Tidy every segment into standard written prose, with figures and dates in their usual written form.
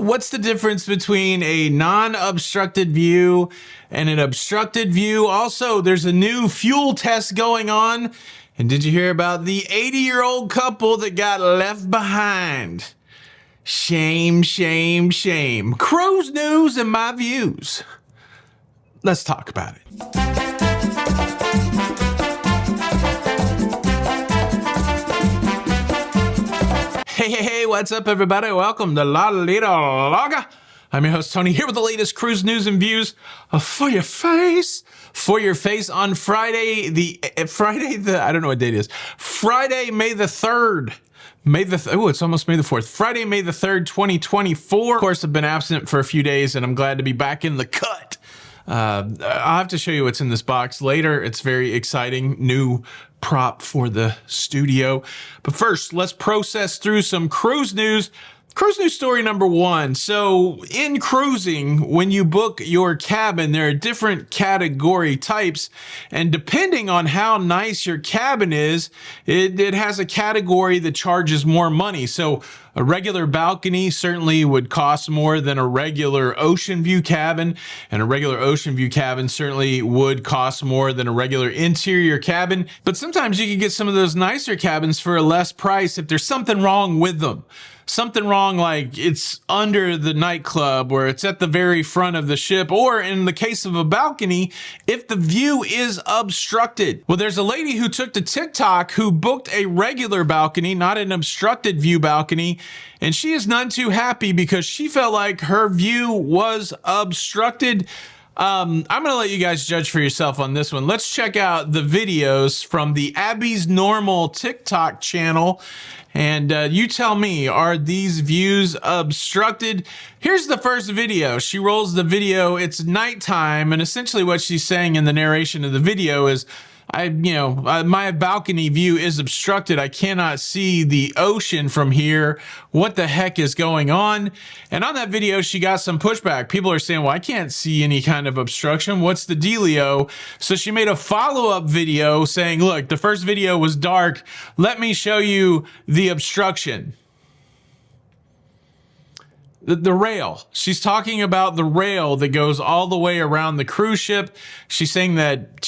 What's the difference between a non-obstructed view and an obstructed view? Also, there's a new fuel test going on. And did you hear about the 80-year-old couple that got left behind? Shame, shame, shame. Cruise news and my views. Let's talk about it. Hey, what's up, everybody? Welcome to La Lita Laga. I'm your host, Tony, here with the latest cruise news and views for your face. For your face on Friday, I don't know what date it is. Friday, May the 3rd. It's almost May the 4th. Friday, May the 3rd, 2024. Of course, I've been absent for a few days, and I'm glad to be back in the cut. I'll have to show you what's in this box later. It's very exciting, new prop for the studio. But first, let's process through some cruise news. Cruise news story number one. So in cruising, when you book your cabin, there are different category types. And depending on how nice your cabin is, it has a category that charges more money. So a regular balcony certainly would cost more than a regular ocean view cabin. And a regular ocean view cabin certainly would cost more than a regular interior cabin. But sometimes you can get some of those nicer cabins for a less price if there's something wrong with them. Something wrong, like it's under the nightclub or it's at the very front of the ship, or in the case of a balcony, if the view is obstructed. Well, there's a lady who took to TikTok who booked a regular balcony, not an obstructed view balcony, and she is none too happy because she felt like her view was obstructed. I'm going to let you guys judge for yourself on this one. Let's check out the videos from the Abby's Normal TikTok channel. And you tell me, are these views obstructed? Here's the first video. She rolls the video. It's nighttime. And essentially what she's saying in the narration of the video is, my balcony view is obstructed. I cannot see the ocean from here. What the heck is going on? And on that video, she got some pushback. People are saying, well, I can't see any kind of obstruction. What's the dealio? So she made a follow-up video saying, look, the first video was dark. Let me show you the obstruction. The rail. She's talking about the rail that goes all the way around the cruise ship. She's saying that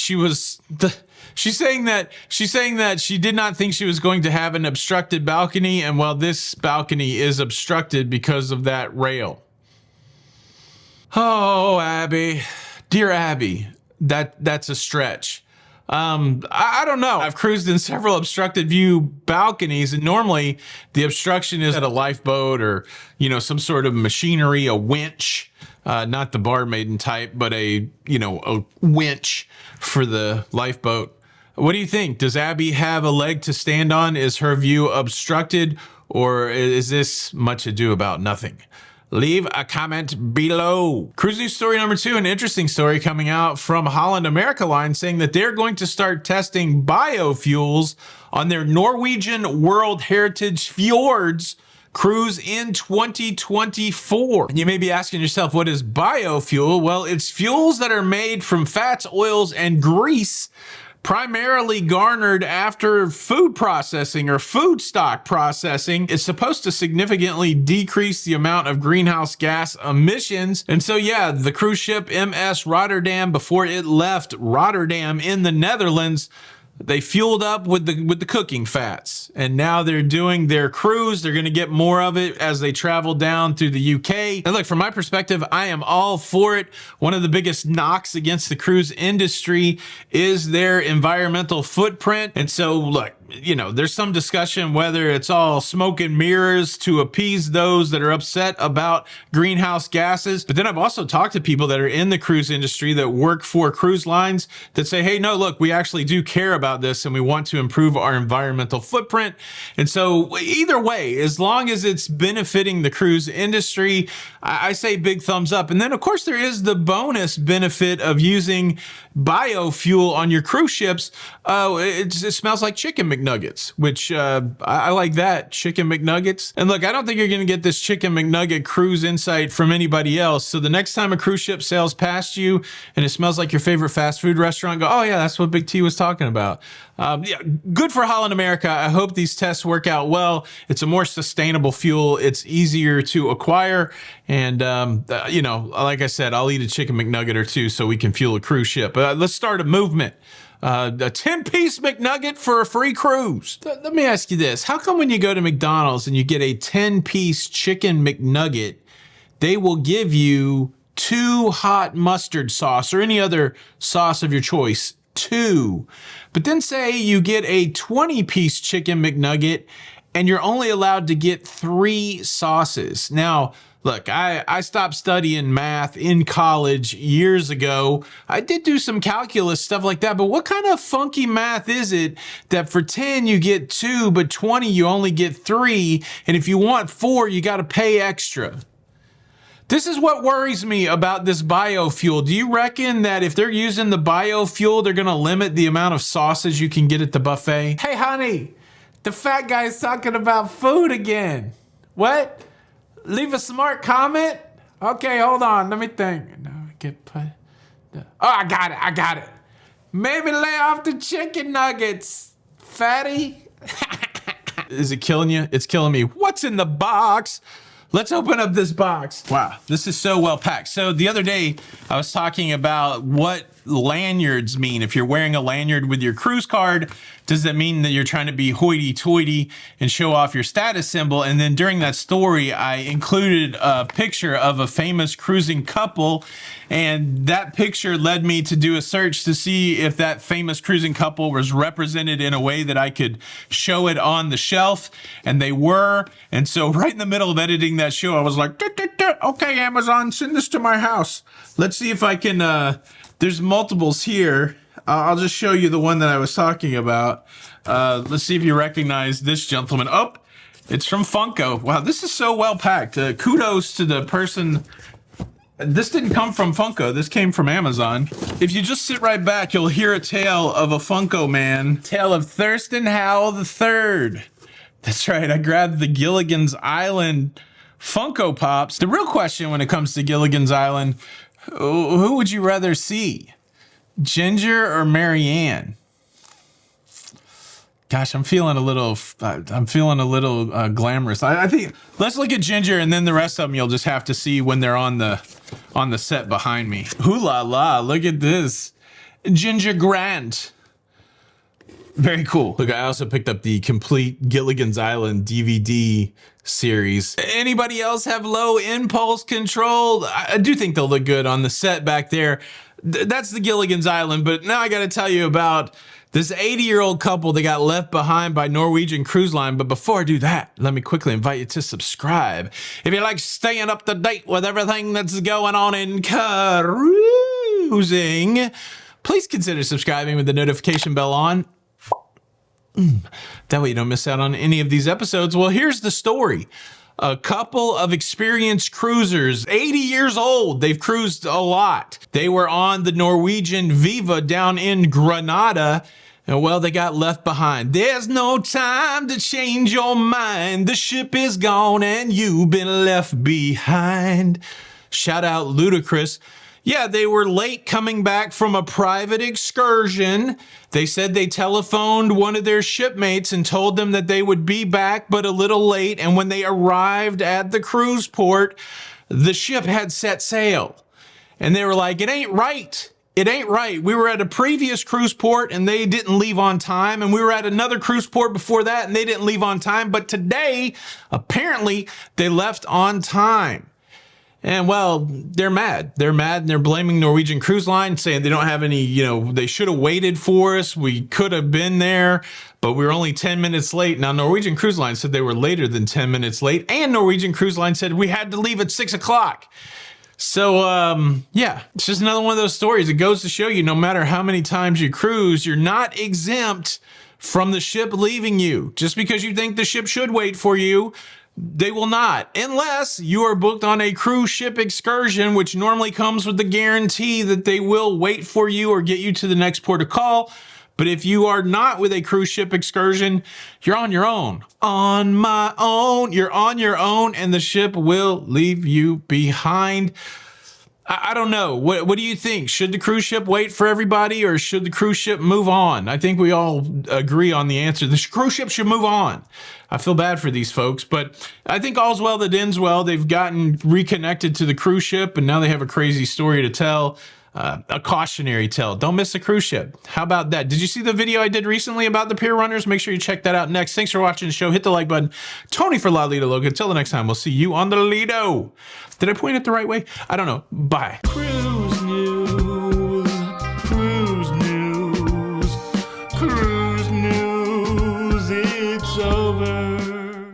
she's saying that she did not think she was going to have an obstructed balcony, and well, this balcony is obstructed because of that rail. Oh, Abby, dear Abby, that's a stretch. I don't know. I've cruised in several obstructed view balconies, and normally the obstruction is at a lifeboat or, some sort of machinery, a winch, not the barmaiden type, but a winch for the lifeboat. What do you think? Does Abby have a leg to stand on? Is her view obstructed, or is this much ado about nothing? Leave a comment below. Cruise news story number two, an interesting story coming out from Holland America Line saying that they're going to start testing biofuels on their Norwegian World Heritage Fjords cruise in 2024. And you may be asking yourself, what is biofuel? Well, it's fuels that are made from fats, oils, and grease, primarily garnered after food processing or food stock processing. Is supposed to significantly decrease the amount of greenhouse gas emissions. And so, yeah, the cruise ship MS Rotterdam, before it left Rotterdam in the Netherlands, they fueled up with the cooking fats, and now they're doing their cruise. They're going to get more of it as they travel down through the UK. And look, from my perspective, I am all for it. One of the biggest knocks against the cruise industry is their environmental footprint. And so, look, there's some discussion whether it's all smoke and mirrors to appease those that are upset about greenhouse gases. But then I've also talked to people that are in the cruise industry that work for cruise lines that say, hey, no, look, we actually do care about this and we want to improve our environmental footprint. And so either way, as long as it's benefiting the cruise industry, I say big thumbs up. And then, of course, there is the bonus benefit of using biofuel on your cruise ships. It smells like chicken McNuggets, which I like that, chicken McNuggets. And look, I don't think you're going to get this chicken McNugget cruise insight from anybody else. So the next time a cruise ship sails past you and it smells like your favorite fast food restaurant, go, oh yeah, that's what Big T was talking about. Yeah, good for Holland America. I hope these tests work out well. It's a more sustainable fuel. It's easier to acquire. And, you know, like I said, I'll eat a chicken McNugget or two so we can fuel a cruise ship. Let's start a movement. A 10-piece McNugget for a free cruise. Let me ask you this. How come when you go to McDonald's and you get a 10-piece chicken McNugget, they will give you 2 hot mustard sauce or any other sauce of your choice? 2. But then say you get a 20-piece chicken McNugget and you're only allowed to get 3 sauces. Now, look, I stopped studying math in college years ago. I did do some calculus, stuff like that, but what kind of funky math is it that for 10 you get 2, but 20 you only get 3, and if you want 4, you got to pay extra? This is what worries me about this biofuel. Do you reckon that if they're using the biofuel, they're going to limit the amount of sauces you can get at the buffet? Hey, honey, the fat guy's talking about food again. What? Leave a smart comment? Okay, hold on. Let me think. No, get put. Oh, I got it. Maybe lay off the chicken nuggets, fatty. Is it killing you? It's killing me. What's in the box? Let's open up this box. Wow, this is so well packed. So the other day, I was talking about what lanyards mean. If you're wearing a lanyard with your cruise card, does that mean that you're trying to be hoity-toity and show off your status symbol? And then during that story, I included a picture of a famous cruising couple, and that picture led me to do a search to see if that famous cruising couple was represented in a way that I could show it on the shelf, and they were. And so right in the middle of editing that show, I was like, okay, Amazon, send this to my house. Let's see if I can, there's multiples here. I'll just show you the one that I was talking about. Let's see if you recognize this gentleman. Oh, it's from Funko. Wow, this is so well packed. Kudos to the person. This didn't come from Funko. This came from Amazon. If you just sit right back, you'll hear a tale of a Funko man. Tale of Thurston Howell III. That's right, I grabbed the Gilligan's Island Funko Pops. The real question when it comes to Gilligan's Island, who would you rather see? Ginger or Marianne? Gosh, I'm feeling a little glamorous. I think let's look at Ginger, and then the rest of them you'll just have to see when they're on the set behind me. Ooh la la! Look at this, Ginger Grant. Very cool. Look, I also picked up the complete Gilligan's Island DVD series. Anybody else have low impulse control? I do think they'll look good on the set back there. That's the Gilligan's Island, but now I got to tell you about this 80-year-old couple that got left behind by Norwegian Cruise Line. But before I do that, let me quickly invite you to subscribe. If you like staying up to date with everything that's going on in cruising, please consider subscribing with the notification bell on. That way you don't miss out on any of these episodes. Well, here's the story. A couple of experienced cruisers, 80 years old. They've cruised a lot. They were on the Norwegian Viva down in Granada. And well, they got left behind. There's no time to change your mind. The ship is gone and you've been left behind. Shout out Ludacris. Yeah, they were late coming back from a private excursion. They said they telephoned one of their shipmates and told them that they would be back, but a little late. And when they arrived at the cruise port, the ship had set sail. And they were like, it ain't right. It ain't right. We were at a previous cruise port and they didn't leave on time. And we were at another cruise port before that and they didn't leave on time. But today, apparently, they left on time. And well, they're mad. They're mad and they're blaming Norwegian Cruise Line, saying they don't have any, they should have waited for us. We could have been there, but we were only 10 minutes late. Now, Norwegian Cruise Line said they were later than 10 minutes late, and Norwegian Cruise Line said we had to leave at 6 o'clock. So, yeah, it's just another one of those stories. It goes to show you, no matter how many times you cruise, you're not exempt from the ship leaving you. Just because you think the ship should wait for you, they will not, unless you are booked on a cruise ship excursion, which normally comes with the guarantee that they will wait for you or get you to the next port of call. But if you are not with a cruise ship excursion, you're on your own. On my own. You're on your own, and the ship will leave you behind. I don't know. What do you think? Should the cruise ship wait for everybody, or should the cruise ship move on? I think we all agree on the answer. The cruise ship should move on. I feel bad for these folks, but I think all's well that ends well. They've gotten reconnected to the cruise ship, and now they have a crazy story to tell. A cautionary tale. Don't miss a cruise ship. How about that? Did you see the video I did recently about the pier runners? Make sure you check that out next. Thanks for watching the show. Hit the like button. Tony for La Lido Logan. Until the next time, we'll see you on the Lido. Did I point it the right way? I don't know. Bye. Cruise News.